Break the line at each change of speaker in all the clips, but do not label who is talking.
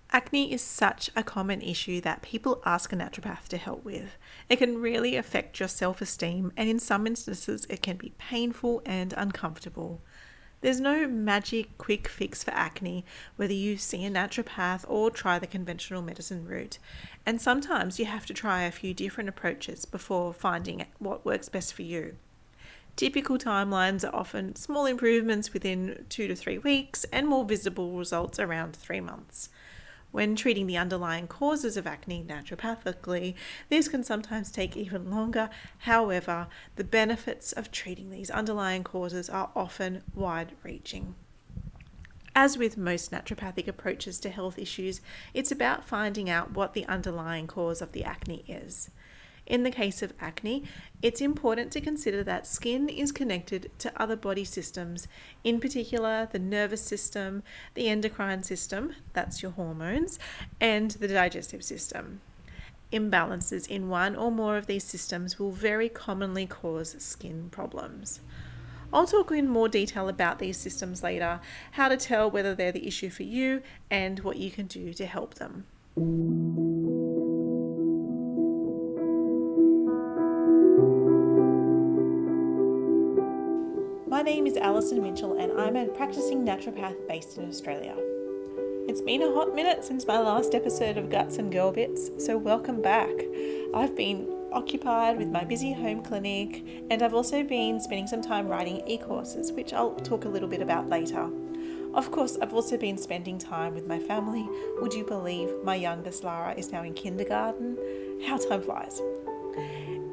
Acne is such a common issue that people ask a naturopath to help with. It can really affect your self-esteem, and in some instances it can be painful and uncomfortable. There's no magic quick fix for acne, whether you see a naturopath or try the conventional medicine route. And sometimes you have to try a few different approaches before finding what works best for you. Typical timelines are often small improvements within 2 to 3 weeks and more visible results around 3 months. When treating the underlying causes of acne naturopathically, these can sometimes take even longer. However, the benefits of treating these underlying causes are often wide-reaching. As with most naturopathic approaches to health issues, it's about finding out what the underlying cause of the acne is. In the case of acne, it's important to consider that skin is connected to other body systems, in particular the nervous system, the endocrine system, that's your hormones, and the digestive system. Imbalances in one or more of these systems will very commonly cause skin problems. I'll talk in more detail about these systems later, how to tell whether they're the issue for you, and what you can do to help them. My name is Alison Mitchell and I'm a practicing naturopath based in Australia. It's been a hot minute since my last episode of Guts and Girl Bits, so welcome back. I've been occupied with my busy home clinic, and I've also been spending some time writing e-courses, which I'll talk a little bit about later. Of course, I've also been spending time with my family. Would you believe my youngest Lara is now in kindergarten? How time flies.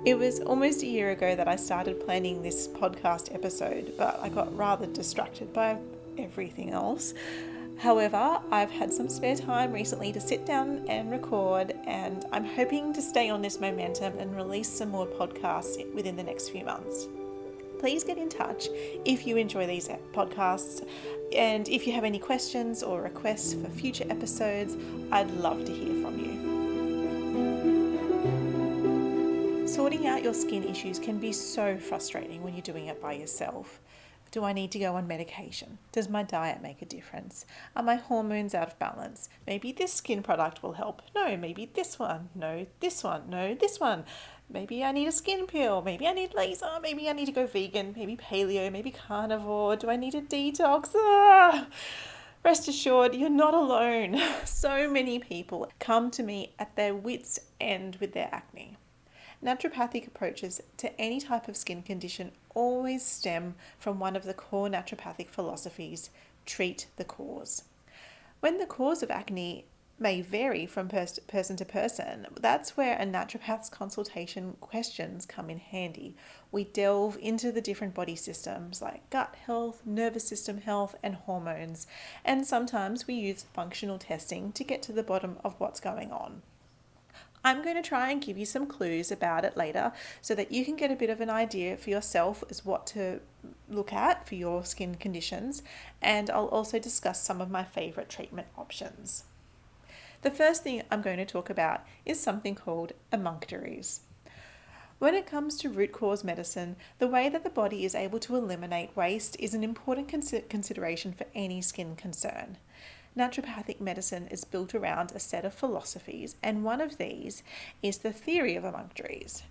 It was almost a year ago that I started planning this podcast episode, but I got rather distracted by everything else. However, I've had some spare time recently to sit down and record, and I'm hoping to stay on this momentum and release some more podcasts within the next few months. Please get in touch if you enjoy these podcasts, and if you have any questions or requests for future episodes, I'd love to hear from you. Sorting out your skin issues can be so frustrating when you're doing it by yourself. Do I need to go on medication? Does my diet make a difference? Are my hormones out of balance? Maybe this skin product will help. No, maybe this one. No, this one. No, this one. Maybe I need a skin peel. Maybe I need laser. Maybe I need to go vegan. Maybe paleo. Maybe carnivore. Do I need a detox? Rest assured, you're not alone. So many people come to me at their wits' end with their acne. Naturopathic approaches to any type of skin condition always stem from one of the core naturopathic philosophies: treat the cause. When the cause of acne may vary from person to person, that's where a naturopath's consultation questions come in handy. We delve into the different body systems like gut health, nervous system health, and hormones, and sometimes we use functional testing to get to the bottom of what's going on. I'm going to try and give you some clues about it later so that you can get a bit of an idea for yourself as what to look at for your skin conditions, and I'll also discuss some of my favourite treatment options. The first thing I'm going to talk about is something called Emunctories. When it comes to root cause medicine, the way that the body is able to eliminate waste is an important consideration for any skin concern. Naturopathic medicine is built around a set of philosophies, and one of these is the theory of Emunctories.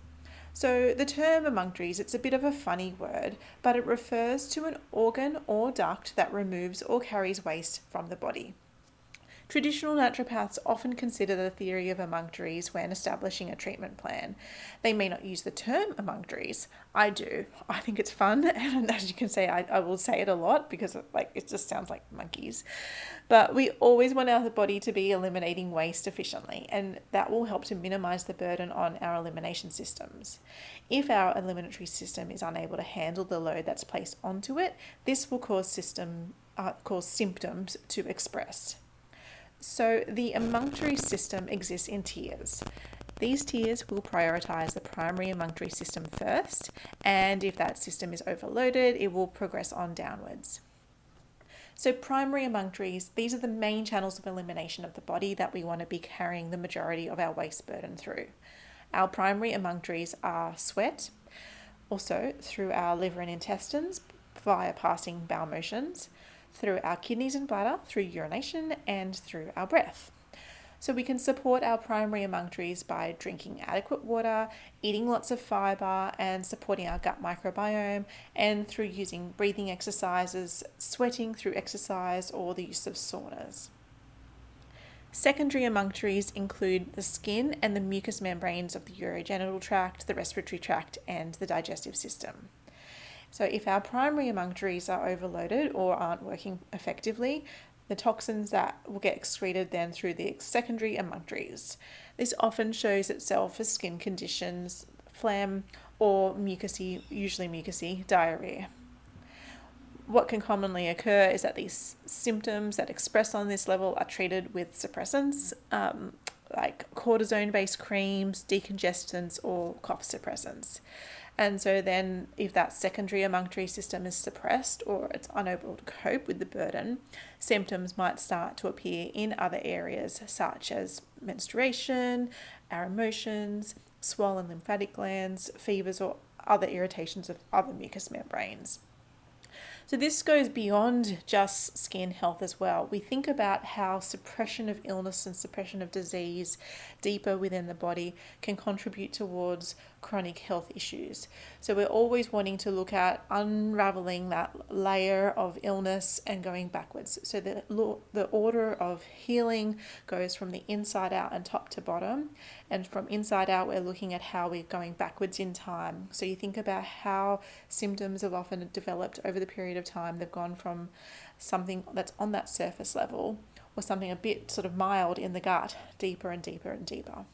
So the term Emunctories, it's a bit of a funny word, but it refers to an organ or duct that removes or carries waste from the body. Traditional naturopaths often consider the theory of Emunctories when establishing a treatment plan. They may not use the term Emunctories. I do. I think it's fun, and as you can say, I will say it a lot because it just sounds like monkeys. But we always want our body to be eliminating waste efficiently, and that will help to minimize the burden on our elimination systems. If our eliminatory system is unable to handle the load that's placed onto it, this will cause symptoms to express. So the emunctory system exists in tiers. These tiers will prioritize the primary emunctory system first, and if that system is overloaded, it will progress on downwards. So primary emunctories, these are the main channels of elimination of the body that we want to be carrying the majority of our waste burden through. Our primary emunctories are sweat, also through our liver and intestines via passing bowel motions, through our kidneys and bladder, through urination, and through our breath. So we can support our primary emunctories by drinking adequate water, eating lots of fiber, and supporting our gut microbiome, and through using breathing exercises, sweating through exercise, or the use of saunas. Secondary emunctories include the skin and the mucous membranes of the urogenital tract, the respiratory tract, and the digestive system. So if our primary emunctories are overloaded or aren't working effectively, the toxins that will get excreted then through the secondary emunctories. This often shows itself as skin conditions, phlegm, or mucousy, usually mucousy, diarrhea. What can commonly occur is that these symptoms that express on this level are treated with suppressants, like cortisone-based creams, decongestants, or cough suppressants. And so then if that secondary emunctory system is suppressed or it's unable to cope with the burden, symptoms might start to appear in other areas such as menstruation, our emotions, swollen lymphatic glands, fevers, or other irritations of other mucous membranes. So this goes beyond just skin health as well. We think about how suppression of illness and suppression of disease deeper within the body can contribute towards chronic health issues. So we're always wanting to look at unraveling that layer of illness and going backwards. So the order of healing goes from the inside out and top to bottom. And from inside out, we're looking at how we're going backwards in time. So you think about how symptoms have often developed over the period of time. They've gone from something that's on that surface level or something a bit sort of mild in the gut, deeper and deeper and deeper.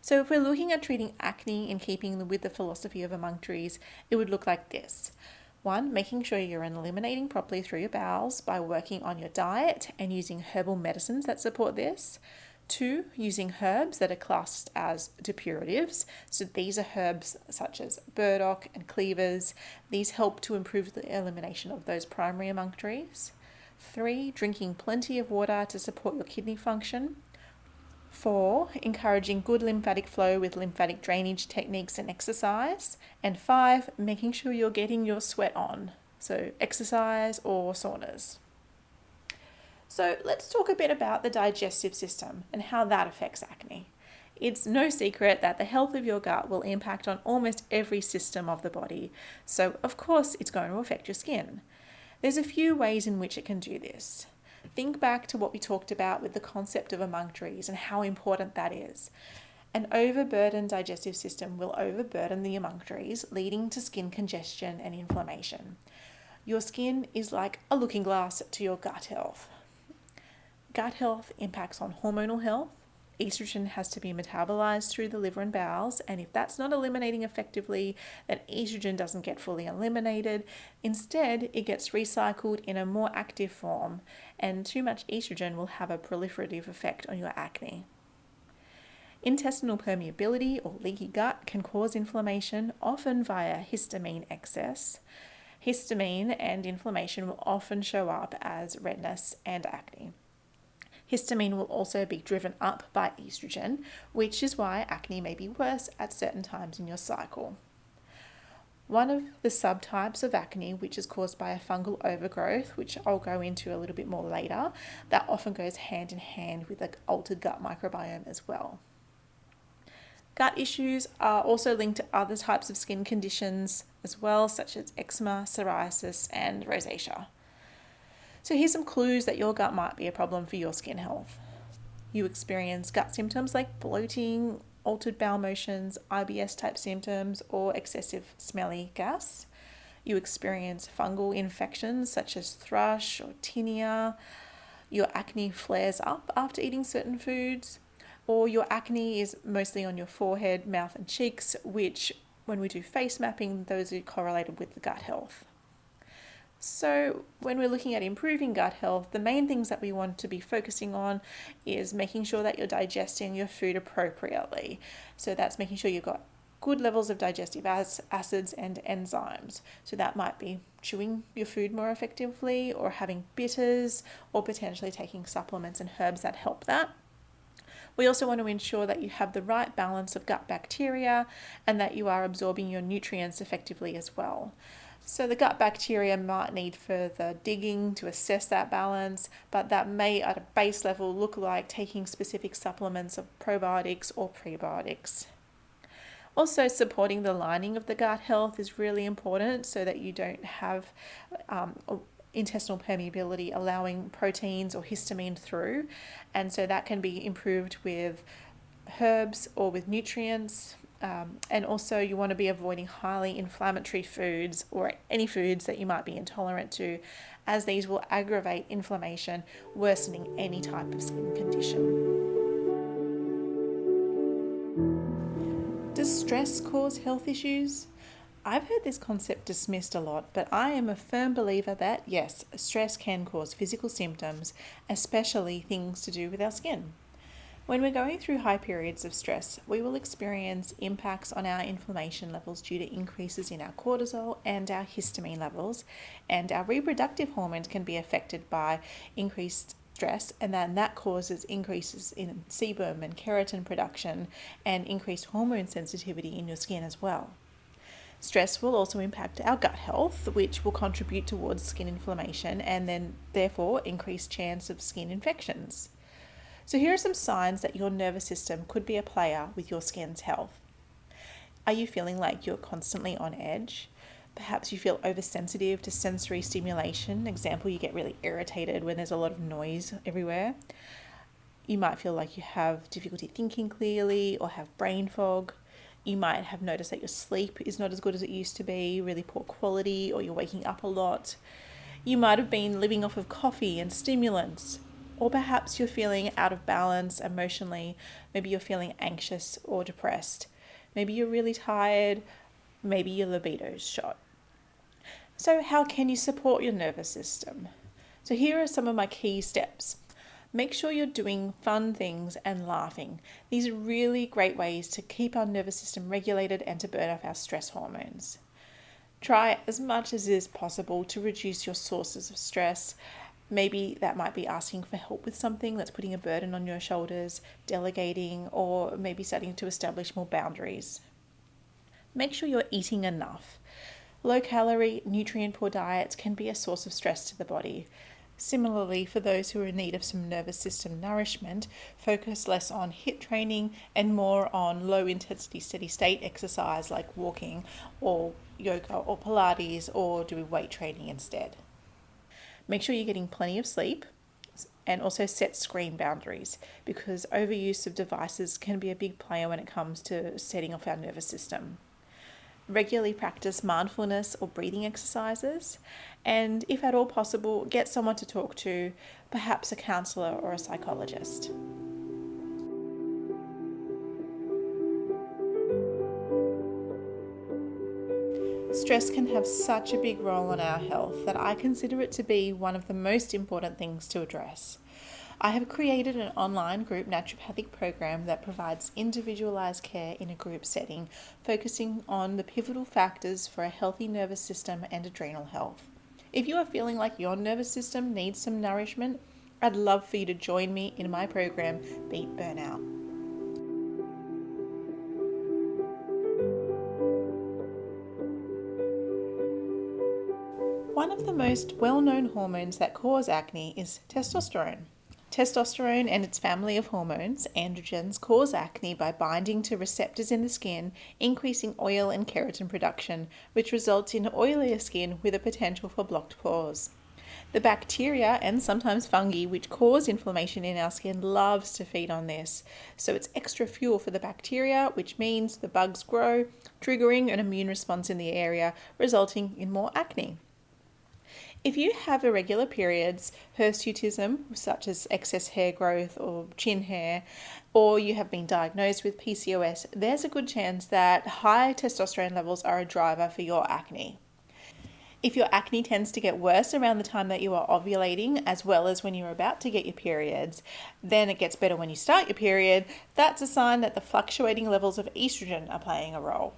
So if we're looking at treating acne in keeping with the philosophy of emunctories, it would look like this. 1, making sure you're eliminating properly through your bowels by working on your diet and using herbal medicines that support this. 2, using herbs that are classed as depuratives. So these are herbs such as burdock and cleavers. These help to improve the elimination of those primary emunctories. 3, drinking plenty of water to support your kidney function. 4, encouraging good lymphatic flow with lymphatic drainage techniques and exercise. And 5, making sure you're getting your sweat on, so exercise or saunas. So let's talk a bit about the digestive system and how that affects acne. It's no secret that the health of your gut will impact on almost every system of the body, so of course it's going to affect your skin. There's a few ways in which it can do this. Think back to what we talked about with the concept of emunctories and how important that is. An overburdened digestive system will overburden the emunctories, leading to skin congestion and inflammation. Your skin is like a looking glass to your gut health. Gut health impacts on hormonal health. Estrogen has to be metabolized through the liver and bowels, and if that's not eliminating effectively, then estrogen doesn't get fully eliminated. Instead, it gets recycled in a more active form, and too much estrogen will have a proliferative effect on your acne. Intestinal permeability or leaky gut can cause inflammation, often via histamine excess. Histamine and inflammation will often show up as redness and acne. Histamine will also be driven up by estrogen, which is why acne may be worse at certain times in your cycle. One of the subtypes of acne, which is caused by a fungal overgrowth, which I'll go into a little bit more later, that often goes hand in hand with an altered gut microbiome as well. Gut issues are also linked to other types of skin conditions as well, such as eczema, psoriasis, and rosacea. So here's some clues that your gut might be a problem for your skin health. You experience gut symptoms like bloating, altered bowel motions, IBS type symptoms, or excessive smelly gas. You experience fungal infections such as thrush or tinea. Your acne flares up after eating certain foods, or your acne is mostly on your forehead, mouth, and cheeks, which when we do face mapping, those are correlated with the gut health. So when we're looking at improving gut health, the main things that we want to be focusing on is making sure that you're digesting your food appropriately. So that's making sure you've got good levels of digestive acids and enzymes. So that might be chewing your food more effectively, or having bitters, or potentially taking supplements and herbs that help that. We also want to ensure that you have the right balance of gut bacteria and that you are absorbing your nutrients effectively as well. So the gut bacteria might need further digging to assess that balance, but that may at a base level look like taking specific supplements of probiotics or prebiotics. Also, supporting the lining of the gut health is really important so that you don't have intestinal permeability allowing proteins or histamine through. And so that can be improved with herbs or with nutrients. And also you want to be avoiding highly inflammatory foods or any foods that you might be intolerant to, as these will aggravate inflammation, worsening any type of skin condition. Does stress cause health issues? I've heard this concept dismissed a lot, but I am a firm believer that yes, stress can cause physical symptoms, especially things to do with our skin. When we're going through high periods of stress, we will experience impacts on our inflammation levels due to increases in our cortisol and our histamine levels, and our reproductive hormones can be affected by increased stress, and then that causes increases in sebum and keratin production and increased hormone sensitivity in your skin as well. Stress will also impact our gut health, which will contribute towards skin inflammation and then therefore increased chance of skin infections. So here are some signs that your nervous system could be a player with your skin's health. Are you feeling like you're constantly on edge? Perhaps you feel oversensitive to sensory stimulation. Example, you get really irritated when there's a lot of noise everywhere. You might feel like you have difficulty thinking clearly or have brain fog. You might have noticed that your sleep is not as good as it used to be, really poor quality, or you're waking up a lot. You might have been living off of coffee and stimulants. Or perhaps you're feeling out of balance emotionally. Maybe you're feeling anxious or depressed. Maybe you're really tired. Maybe your libido's shot. So how can you support your nervous system? So here are some of my key steps. Make sure you're doing fun things and laughing. These are really great ways to keep our nervous system regulated and to burn off our stress hormones. Try as much as is possible to reduce your sources of stress. Maybe that might be asking for help with something that's putting a burden on your shoulders, delegating, or maybe starting to establish more boundaries. Make sure you're eating enough. Low-calorie, nutrient-poor diets can be a source of stress to the body. Similarly, for those who are in need of some nervous system nourishment, focus less on HIIT training and more on low-intensity steady-state exercise like walking or yoga or Pilates, or doing weight training instead. Make sure you're getting plenty of sleep and also set screen boundaries, because overuse of devices can be a big player when it comes to setting off our nervous system. Regularly practice mindfulness or breathing exercises, and if at all possible, get someone to talk to, perhaps a counsellor or a psychologist. Stress can have such a big role on our health that I consider it to be one of the most important things to address. I have created an online group naturopathic program that provides individualized care in a group setting, focusing on the pivotal factors for a healthy nervous system and adrenal health. If you are feeling like your nervous system needs some nourishment, I'd love for you to join me in my program, Beat Burnout. One of the most well-known hormones that cause acne is testosterone. Testosterone and its family of hormones, androgens, cause acne by binding to receptors in the skin, increasing oil and keratin production, which results in oilier skin with a potential for blocked pores. The bacteria and sometimes fungi which cause inflammation in our skin loves to feed on this, so it's extra fuel for the bacteria, which means the bugs grow, triggering an immune response in the area, resulting in more acne. If you have irregular periods, hirsutism, such as excess hair growth or chin hair, or you have been diagnosed with PCOS, there's a good chance that high testosterone levels are a driver for your acne. If your acne tends to get worse around the time that you are ovulating, as well as when you're about to get your periods, then it gets better when you start your period, that's a sign that the fluctuating levels of estrogen are playing a role.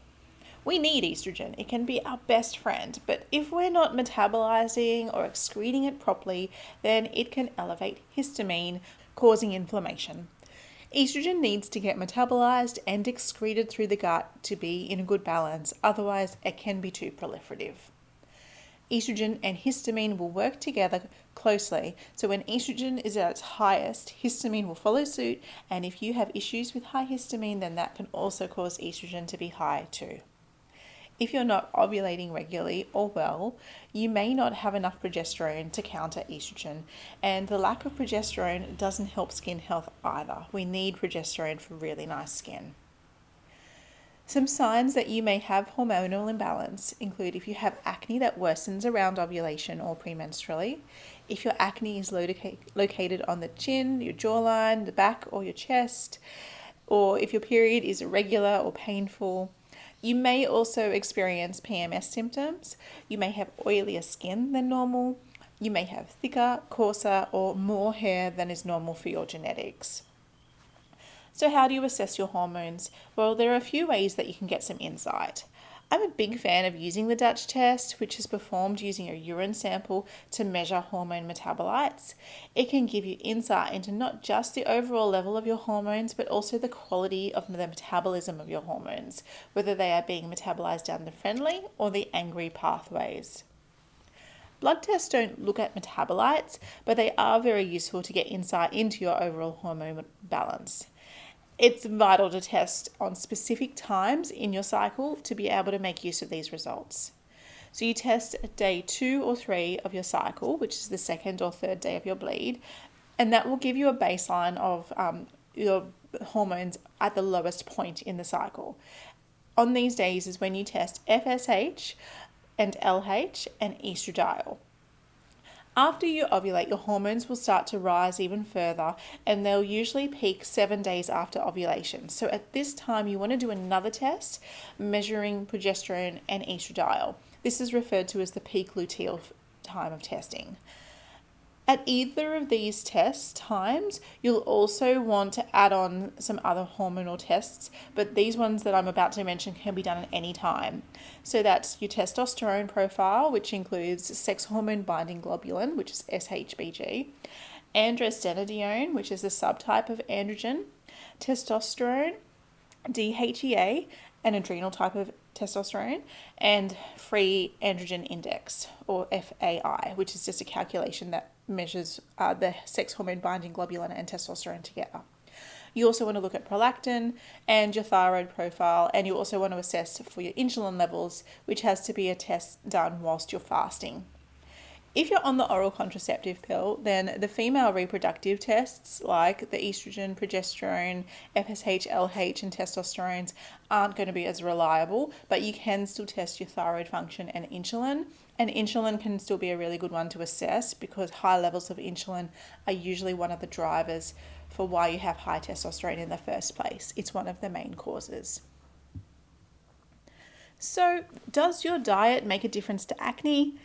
We need estrogen. It can be our best friend, but if we're not metabolizing or excreting it properly, then it can elevate histamine, causing inflammation. Estrogen needs to get metabolized and excreted through the gut to be in a good balance, otherwise it can be too proliferative. Estrogen and histamine will work together closely. So when estrogen is at its highest, histamine will follow suit. And if you have issues with high histamine, then that can also cause estrogen to be high too. If you're not ovulating regularly or well, you may not have enough progesterone to counter estrogen, and the lack of progesterone doesn't help skin health either. We need progesterone for really nice skin. Some signs that you may have hormonal imbalance include if you have acne that worsens around ovulation or premenstrually, if your acne is located on the chin, your jawline, the back, or your chest, or if your period is irregular or painful. You may also experience PMS symptoms. You may have oilier skin than normal. You may have thicker, coarser, or more hair than is normal for your genetics. So how do you assess your hormones? Well, there are a few ways that you can get some insight. I'm a big fan of using the Dutch test, which is performed using a urine sample to measure hormone metabolites. It can give you insight into not just the overall level of your hormones, but also the quality of the metabolism of your hormones, whether they are being metabolized down the friendly or the angry pathways. Blood tests don't look at metabolites, but they are very useful to get insight into your overall hormone balance. It's vital to test on specific times in your cycle to be able to make use of these results. So you test at day 2 or 3 of your cycle, which is the second or third day of your bleed, and that will give you a baseline of your hormones at the lowest point in the cycle. On these days is when you test FSH and LH and estradiol. After you ovulate, your hormones will start to rise even further, and they'll usually peak 7 days after ovulation. So at this time, you want to do another test measuring progesterone and estradiol. This is referred to as the peak luteal time of testing. At either of these test times, you'll also want to add on some other hormonal tests, but these ones that I'm about to mention can be done at any time. So that's your testosterone profile, which includes sex hormone binding globulin, which is SHBG, androstenedione, which is a subtype of androgen, testosterone, DHEA, an adrenal type of testosterone, and free androgen index, or FAI, which is just a calculation that measures the sex hormone binding globulin and testosterone together. You also want to look at prolactin and your thyroid profile, and you also want to assess for your insulin levels, which has to be a test done whilst you're fasting. If you're on the oral contraceptive pill, then the female reproductive tests like the estrogen, progesterone, FSH, LH, and testosterones aren't going to be as reliable, but you can still test your thyroid function and insulin. And insulin can still be a really good one to assess because high levels of insulin are usually one of the drivers for why you have high testosterone in the first place. It's one of the main causes. So, does your diet make a difference to acne?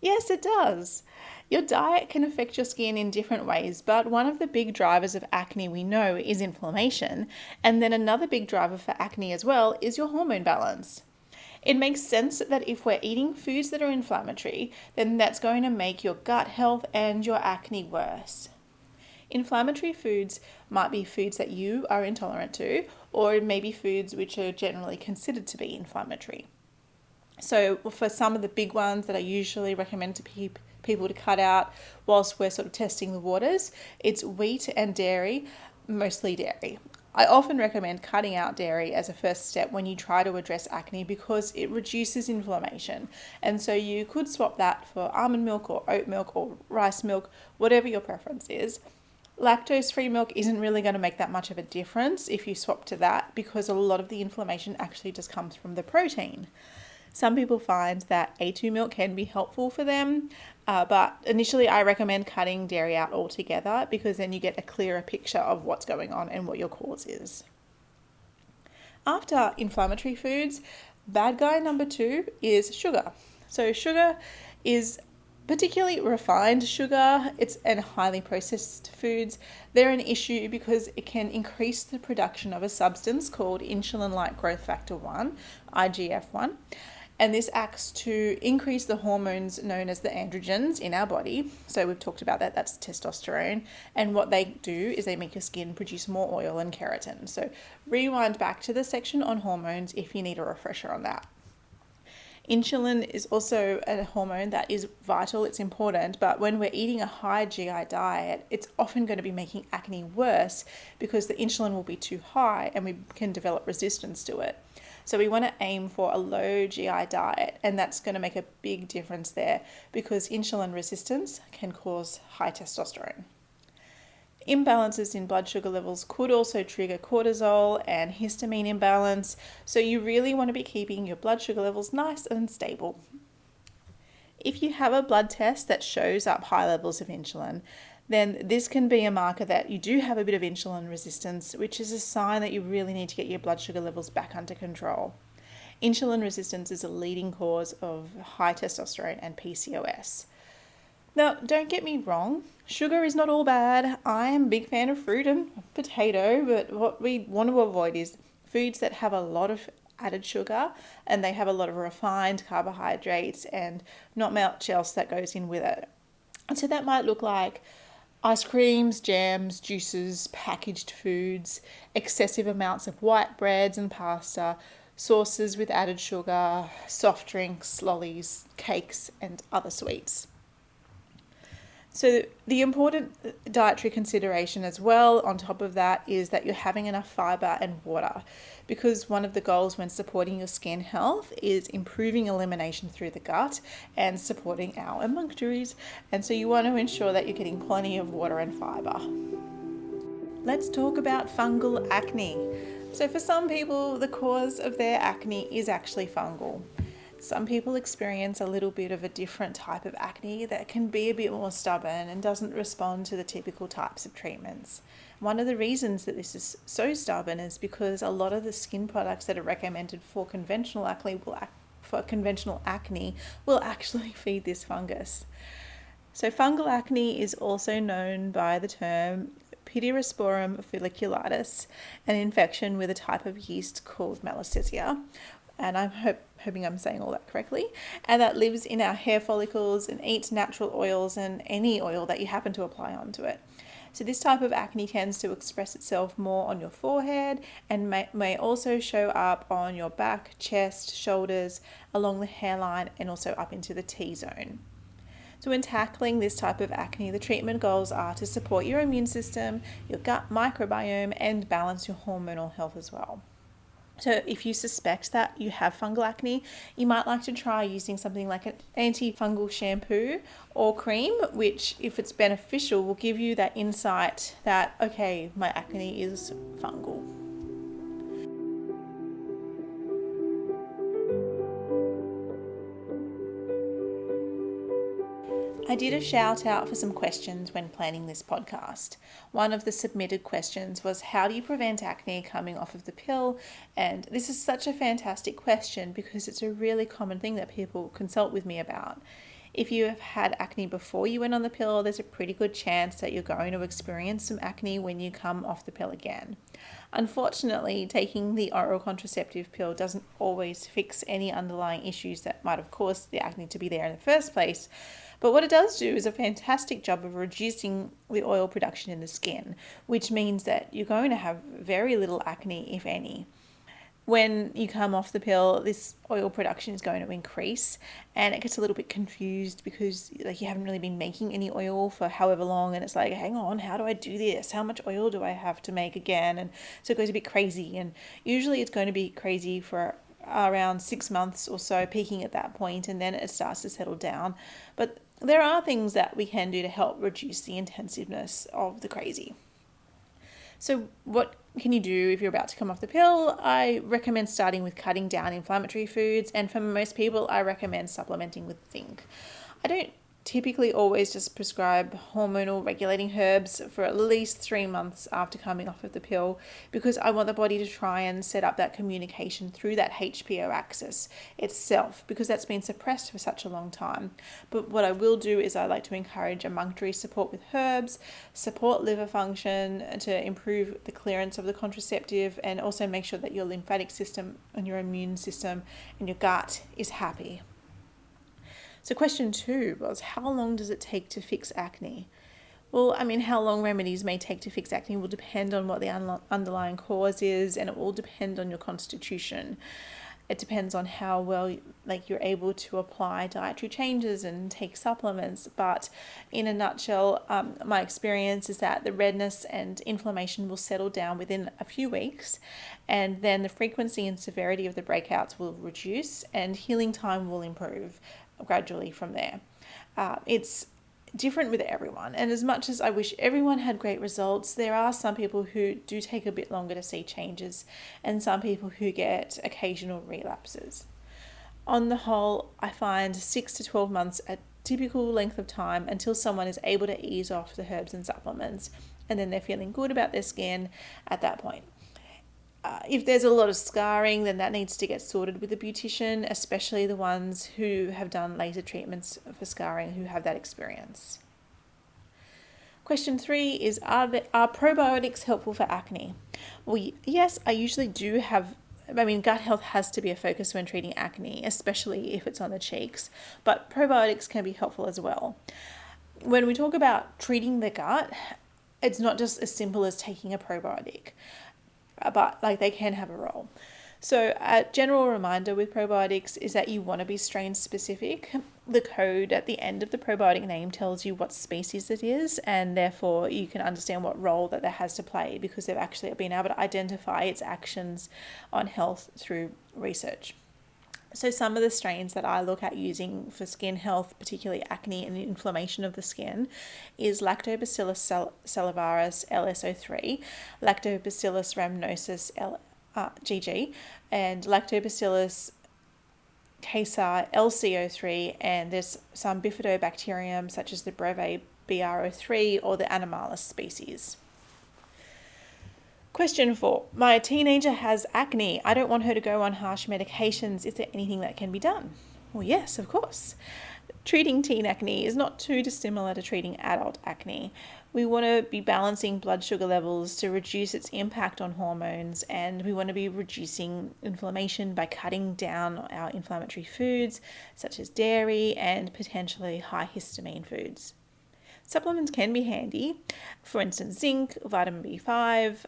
Yes, it does. Your diet can affect your skin in different ways, but one of the big drivers of acne we know is inflammation. And then another big driver for acne as well is your hormone balance. It makes sense that if we're eating foods that are inflammatory, then that's going to make your gut health and your acne worse. Inflammatory foods might be foods that you are intolerant to, or it may be foods which are generally considered to be inflammatory. So for some of the big ones that I usually recommend to people to cut out whilst we're sort of testing the waters, it's wheat and dairy, mostly dairy. I often recommend cutting out dairy as a first step when you try to address acne because it reduces inflammation. And so you could swap that for almond milk or oat milk or rice milk, whatever your preference is. Lactose-free milk isn't really going to make that much of a difference if you swap to that because a lot of the inflammation actually just comes from the protein. Some people find that A2 milk can be helpful for them, but initially I recommend cutting dairy out altogether because then you get a clearer picture of what's going on and what your cause is. After inflammatory foods, bad guy number 2 is sugar. So sugar is particularly refined sugar, and highly processed foods. They're an issue because it can increase the production of a substance called insulin-like growth factor 1, IGF-1. And this acts to increase the hormones known as the androgens in our body. So we've talked about that, that's testosterone. And what they do is they make your skin produce more oil and keratin. So rewind back to the section on hormones if you need a refresher on that. Insulin is also a hormone that is vital, it's important, but when we're eating a high GI diet, it's often going to be making acne worse because the insulin will be too high and we can develop resistance to it. So we want to aim for a low GI diet, and that's going to make a big difference there because insulin resistance can cause high testosterone. Imbalances in blood sugar levels could also trigger cortisol and histamine imbalance, so you really want to be keeping your blood sugar levels nice and stable. If you have a blood test that shows up high levels of insulin, then this can be a marker that you do have a bit of insulin resistance, which is a sign that you really need to get your blood sugar levels back under control. Insulin resistance is a leading cause of high testosterone and PCOS. Now, don't get me wrong, sugar is not all bad. I am a big fan of fruit and potato, but what we want to avoid is foods that have a lot of added sugar and they have a lot of refined carbohydrates and not much else that goes in with it. And so that might look like ice creams, jams, juices, packaged foods, excessive amounts of white breads and pasta, sauces with added sugar, soft drinks, lollies, cakes, and other sweets. So the important dietary consideration as well on top of that is that you're having enough fiber and water, because one of the goals when supporting your skin health is improving elimination through the gut and supporting our emunctories. And so you want to ensure that you're getting plenty of water and fiber. Let's talk about fungal acne. So for some people, the cause of their acne is actually fungal. Some people experience a little bit of a different type of acne that can be a bit more stubborn and doesn't respond to the typical types of treatments. One of the reasons that this is so stubborn is because a lot of the skin products that are recommended for conventional acne will actually feed this fungus. So fungal acne is also known by the term Pityrosporum folliculitis, an infection with a type of yeast called Malassezia, and I'm hoping I'm saying all that correctly, and that lives in our hair follicles and eats natural oils and any oil that you happen to apply onto it. So this type of acne tends to express itself more on your forehead and may also show up on your back, chest, shoulders, along the hairline, and also up into the T-zone. So when tackling this type of acne, the treatment goals are to support your immune system, your gut microbiome, and balance your hormonal health as well. So if you suspect that you have fungal acne, you might like to try using something like an antifungal shampoo or cream, which, if it's beneficial, will give you that insight that, okay, my acne is fungal. I did a shout out for some questions when planning this podcast. One of the submitted questions was, how do you prevent acne coming off of the pill? And this is such a fantastic question because it's a really common thing that people consult with me about. If you have had acne before you went on the pill, there's a pretty good chance that you're going to experience some acne when you come off the pill again. Unfortunately, taking the oral contraceptive pill doesn't always fix any underlying issues that might have caused the acne to be there in the first place. But what it does do is a fantastic job of reducing the oil production in the skin, which means that you're going to have very little acne, if any. When you come off the pill, this oil production is going to increase, and it gets a little bit confused because you haven't really been making any oil for however long, and it's like, hang on, how do I do this? How much oil do I have to make again? And so it goes a bit crazy, and usually it's going to be crazy for around 6 months or so, peaking at that point, and then it starts to settle down. But there are things that we can do to help reduce the intensiveness of the crazy. So what can you do if you're about to come off the pill? I recommend starting with cutting down inflammatory foods, and for most people, I recommend supplementing with zinc. I don't typically always just prescribe hormonal regulating herbs for at least 3 months after coming off of the pill, because I want the body to try and set up that communication through that HPO axis itself, because that's been suppressed for such a long time. But what I will do is I like to encourage emunctory support with herbs, support liver function to improve the clearance of the contraceptive, and also make sure that your lymphatic system and your immune system and your gut is happy. So question 2 was, how long does it take to fix acne? Well, how long remedies may take to fix acne will depend on what the underlying cause is, and it will depend on your constitution. It depends on how well you're able to apply dietary changes and take supplements. But in a nutshell, my experience is that the redness and inflammation will settle down within a few weeks, and then the frequency and severity of the breakouts will reduce and healing time will improve gradually from there. It's different with everyone, and as much as I wish everyone had great results, there are some people who do take a bit longer to see changes and some people who get occasional relapses. On the whole, I find 6 to 12 months a typical length of time until someone is able to ease off the herbs and supplements, and then they're feeling good about their skin at that point. If there's a lot of scarring, then that needs to get sorted with a beautician, especially the ones who have done laser treatments for scarring, who have that experience. Question 3 is, are probiotics helpful for acne? Well, yes, I usually do have, gut health has to be a focus when treating acne, especially if it's on the cheeks, but probiotics can be helpful as well. When we talk about treating the gut, it's not just as simple as taking a probiotic, but they can have a role. So a general reminder with probiotics is that you want to be strain specific. The code at the end of the probiotic name tells you what species it is, and therefore you can understand what role that has to play, because they've actually been able to identify its actions on health through research. So some of the strains that I look at using for skin health, particularly acne and inflammation of the skin, is Lactobacillus salivarius LSO3, Lactobacillus rhamnosus GG, and Lactobacillus casei LCO3, and there's some bifidobacterium such as the Breve BRO3 or the Animalis species. Question 4. My teenager has acne. I don't want her to go on harsh medications. Is there anything that can be done? Well, yes, of course. Treating teen acne is not too dissimilar to treating adult acne. We want to be balancing blood sugar levels to reduce its impact on hormones, and we want to be reducing inflammation by cutting down our inflammatory foods such as dairy and potentially high histamine foods. Supplements can be handy. For instance, zinc, vitamin B5.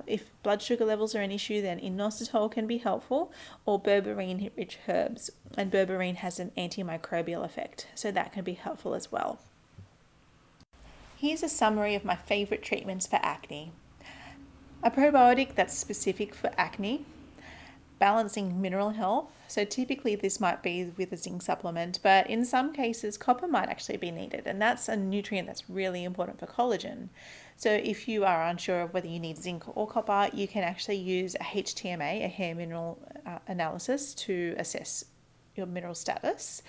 If blood sugar levels are an issue, then inositol can be helpful, or berberine-rich herbs. And berberine has an antimicrobial effect, so that can be helpful as well. Here's a summary of my favourite treatments for acne. A probiotic that's specific for acne. Balancing mineral health. So typically this might be with a zinc supplement, but in some cases copper might actually be needed, and that's a nutrient that's really important for collagen. So if you are unsure of whether you need zinc or copper, you can actually use a HTMA, a hair mineral analysis, to assess your mineral status.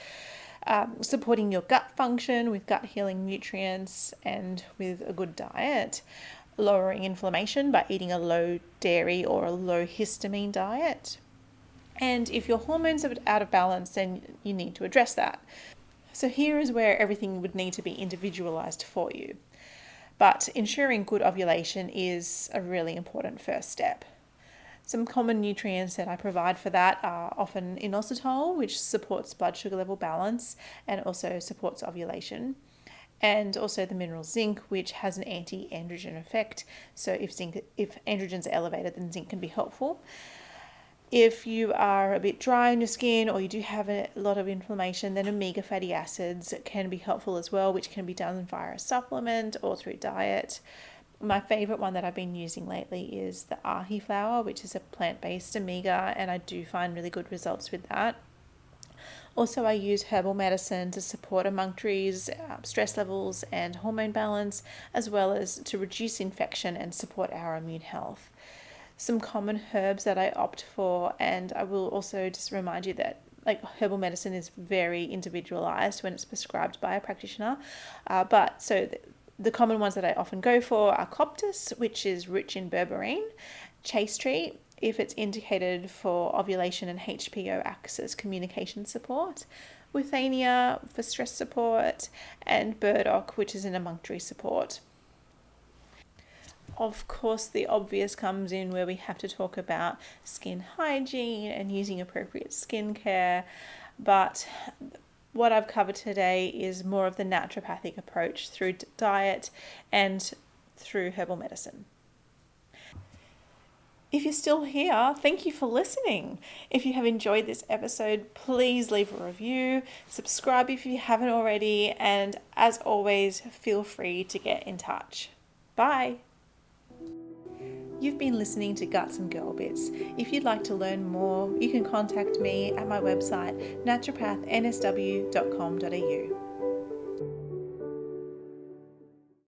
Supporting your gut function with gut healing nutrients and with a good diet. Lowering inflammation by eating a low dairy or a low histamine diet. And if your hormones are out of balance, then you need to address that. So here is where everything would need to be individualized for you. But ensuring good ovulation is a really important first step. Some common nutrients that I provide for that are often inositol, which supports blood sugar level balance and also supports ovulation. And also the mineral zinc, which has an anti-androgen effect. So if androgens are elevated, then zinc can be helpful. If you are a bit dry in your skin or you do have a lot of inflammation, then omega fatty acids can be helpful as well, which can be done via a supplement or through diet. My favourite one that I've been using lately is the ahi flower, which is a plant-based omega, and I do find really good results with that. Also, I use herbal medicine to support emunctories, stress levels and hormone balance, as well as to reduce infection and support our immune health. Some common herbs that I opt for, and I will also just remind you that herbal medicine is very individualized when it's prescribed by a practitioner. The common ones that I often go for are Coptis, which is rich in berberine, chaste tree, if it's indicated for ovulation and HPO axis communication support, Withania for stress support, and burdock, which is an emunctory support. Of course, the obvious comes in where we have to talk about skin hygiene and using appropriate skincare, but what I've covered today is more of the naturopathic approach through diet and through herbal medicine. If you're still here, thank you for listening. If you have enjoyed this episode, please leave a review, subscribe if you haven't already, and as always, feel free to get in touch. Bye. You've been listening to Guts and Girl Bits. If you'd like to learn more, you can contact me at my website naturopathnsw.com.au.